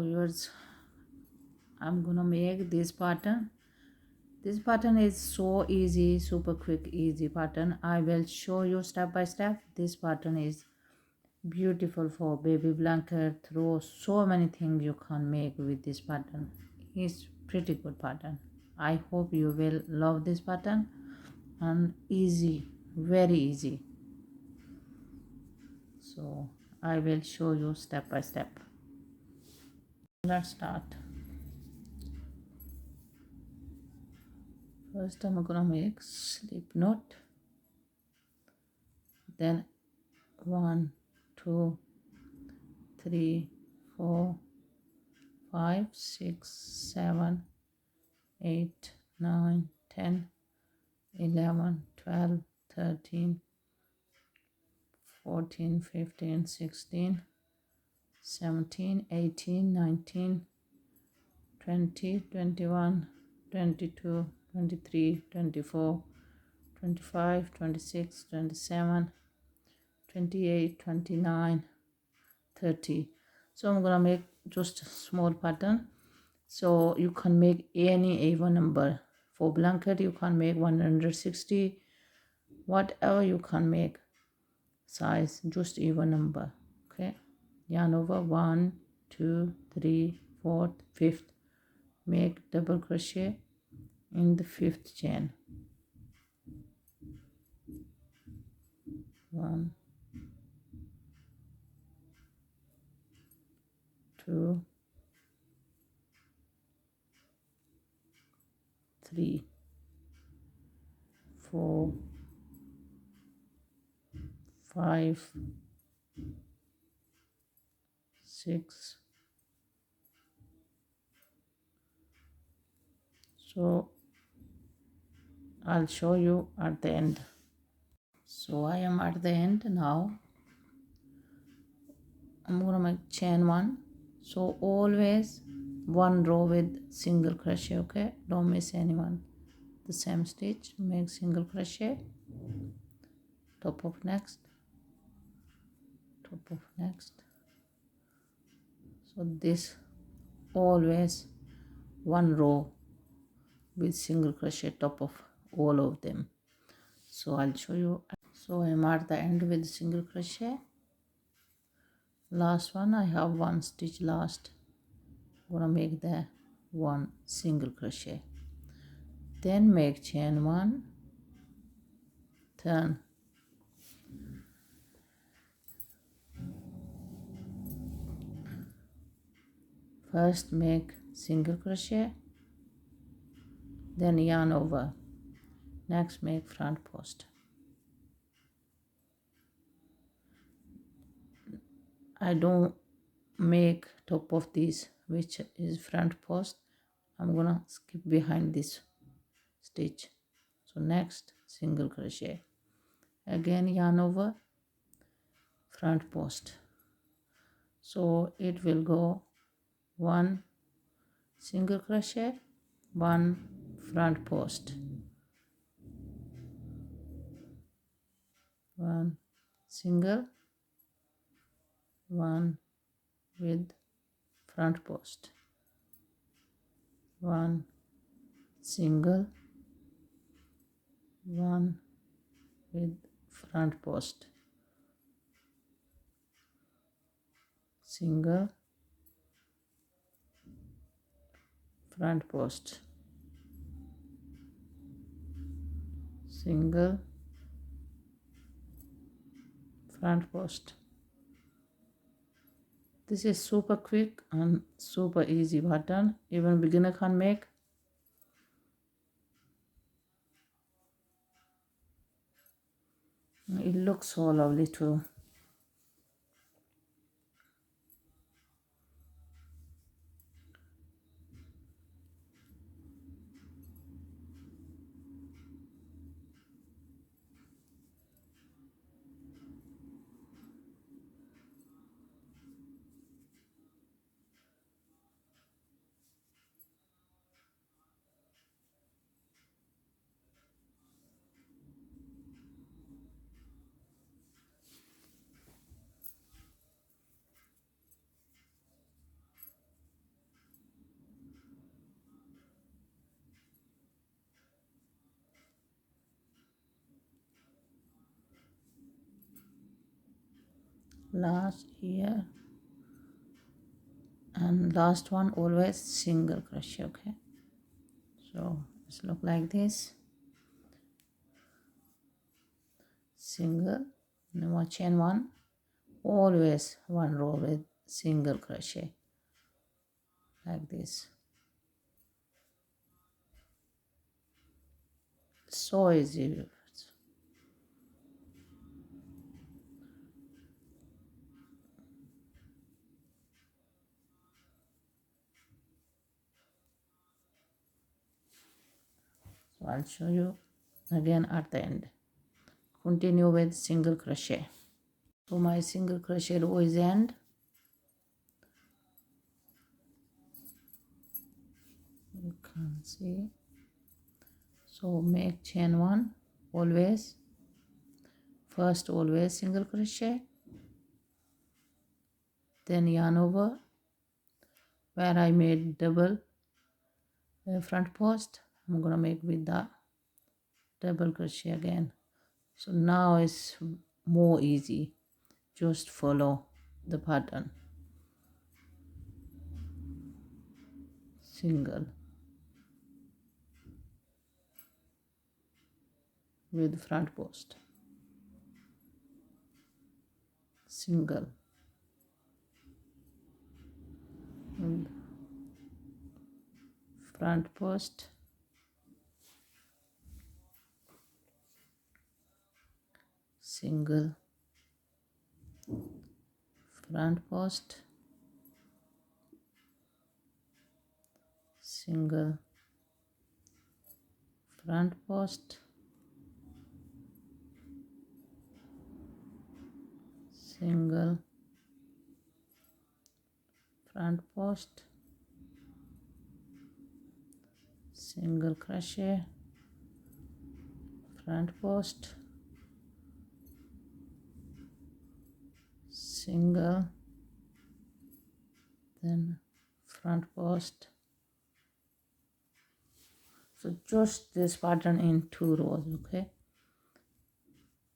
Viewers, I'm gonna make this pattern. This pattern is so easy, super quick, easy pattern. I will show you step by step. This pattern is beautiful for baby blanket, throw, so many things you can make with this pattern. It's pretty good pattern. I hope you will love this pattern, and easy, very easy. So I will show you step by step. Let's start. First I'm gonna make slip knot, then 1 2 3 4 5 6 7 8 9 10 11 12 13 14 15 16 17 18 19 20 21 22 23 24 25 26 27 28 29 30. So I'm gonna make just a small pattern, so you can make any even number. For blanket you can make 160, whatever you can make size, just even number. Okay, yarn over 1 2 3 4 5th, make double crochet in the 5th chain. 1 2 3 4 5 6. So I'll show you at the end. So I am at the end now. I'm gonna make chain 1. So always one row with single crochet. Okay, don't miss anyone. The same stitch, make single crochet, top of next, top of next. So this always one row with single crochet, top of all of them. So I'll show you. So I'm at the end with single crochet. Last one, I have one stitch last. I'm gonna make the one single crochet, then make chain 1, turn, first make single crochet, then yarn over, next make front post. I don't make top of this, which is front post. I'm gonna skip behind this stitch. So next single crochet, again yarn over, front post. So it will go 1 single crochet, 1 front post, 1 single, 1 with front post, 1 single, 1 with front post, single, front post, single, front post. This is super quick and super easy pattern, even beginner can make. It looks so lovely too. last here, and last one always single crochet. Okay, so it's look like this. Single, now chain one, always one row with single crochet like this. So easy. So I'll show you again at the end. Continue with single crochet. So my single crochet row is end. You can see. So make chain one, always. First always single crochet, then yarn over where I made double front post. I'm gonna make with the double crochet again. So now it's more easy. Just follow the pattern. Single with front post. Single and front post. Single, front post, single, front post, single, front post, single crochet, front post, single, then front post. So just this pattern in 2 rows. Okay,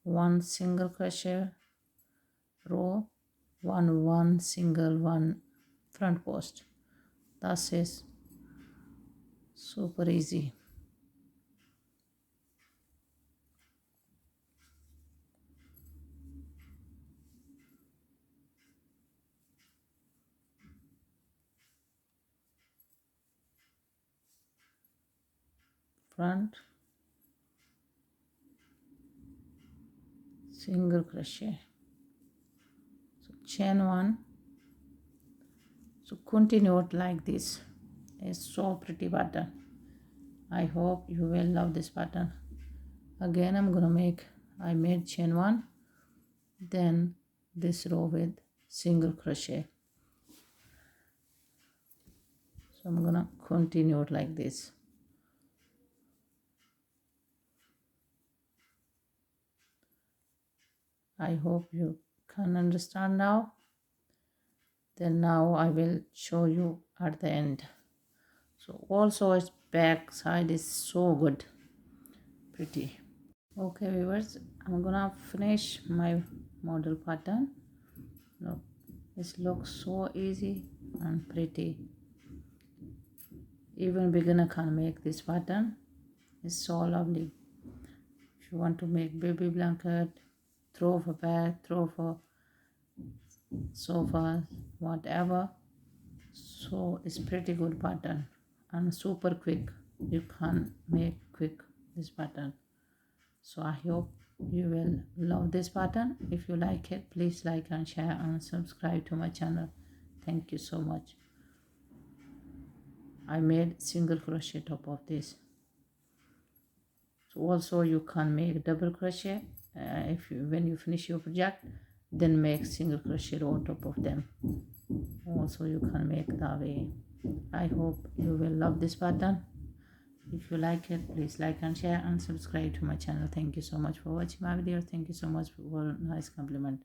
one single crochet row, one single, one front post. That is super easy. Front, single crochet, so chain one. So continue it like this. It's so pretty pattern. I hope you will love this pattern. Again I'm gonna make, I made chain one, then this row with single crochet. So I'm gonna continue it like this. I hope you can understand now. Then now I will show you at the end. So also its back side is so good, pretty. Okay viewers, I'm gonna finish my model pattern. Look, this looks so easy and pretty. Even beginner can make this pattern. It's so lovely. If you want to make baby blanket, throw for bed, throw for sofa, whatever. So it's pretty good pattern and super quick. You can make quick this pattern. So I hope you will love this pattern. If you like it, please like and share and subscribe to my channel. Thank you so much. I made single crochet top of this. So also you can make double crochet if you, when you finish your project, then make single crochet on top of them. Also you can make that way. I hope you will love this pattern. If you like it, please like and share and subscribe to my channel. Thank you so much for watching my video. Thank you so much for a nice compliment.